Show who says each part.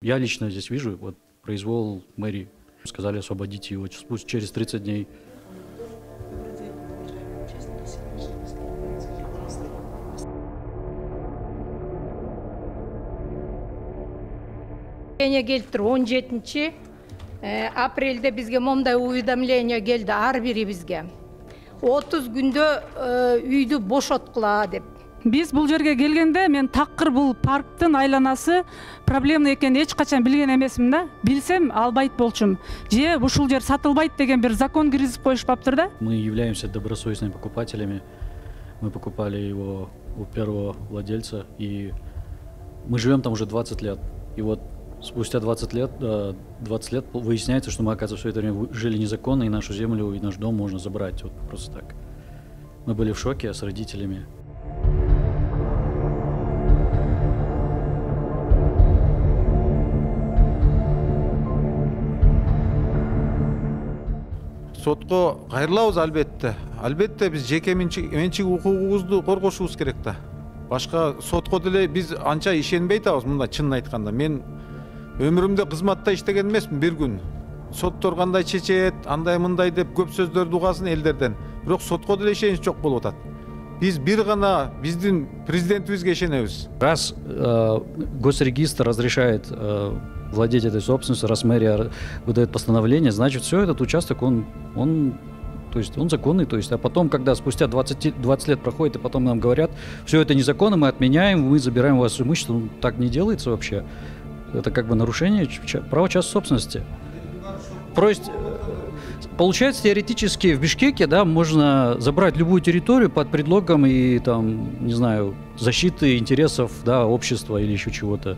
Speaker 1: Я лично здесь вижу вот произвол мэрии. Сказали освободить его через 30 дней.
Speaker 2: Келтир 17 апрелде бизге момдай уведомление келди ар бирибизге. 30 күндө үйдү бошоткула деп.
Speaker 3: Биз бул жерге келгенде мен такыр бул парктын айланасы проблемный экенин эч качан билген эмесмин да. Билсем албайт болчум. Же ушул жер сатылбайт деген бир закон киргизип коюшпаптыр да.
Speaker 1: Мы являемся добросовестными покупателями. Мы покупали его у первого владельца, и мы живем там уже 20 лет. И вот спустя 20 лет выясняется, что мы, оказывается, все это время жили незаконно, и нашу землю, и наш дом можно забрать вот просто так. Мы были в шоке с родителями.
Speaker 4: Сотко кайрылабыз албетте. Албетте биз жеке менчик укугубузду коргошубуз керек да. Башка сотко деле биз анча ишенбей атабыз, мында чынын айтканда. Мен өмүрүмдө кызматта иштеген эмесмин бир күн. Соттор кандай чечет, андай мындай деп көп сөздөрдү угасын элдерден. Бирок сотко деле ишенич жок болуп атат. Биз бир гана биздин президентибизге ишенебиз.
Speaker 1: Раз госрегистр разрешает владеть этой собственностью, раз мэрия выдает постановление, значит, все этот участок, он законный. То есть, а потом, когда спустя 20 лет проходит, и потом нам говорят, все это незаконно, мы отменяем, мы забираем у вас имущество, ну, так не делается вообще. Это как бы нарушение права частной собственности. То есть, получается, теоретически в Бишкеке, да, можно забрать любую территорию под предлогом и там, не знаю, защиты интересов, да, общества или еще чего-то.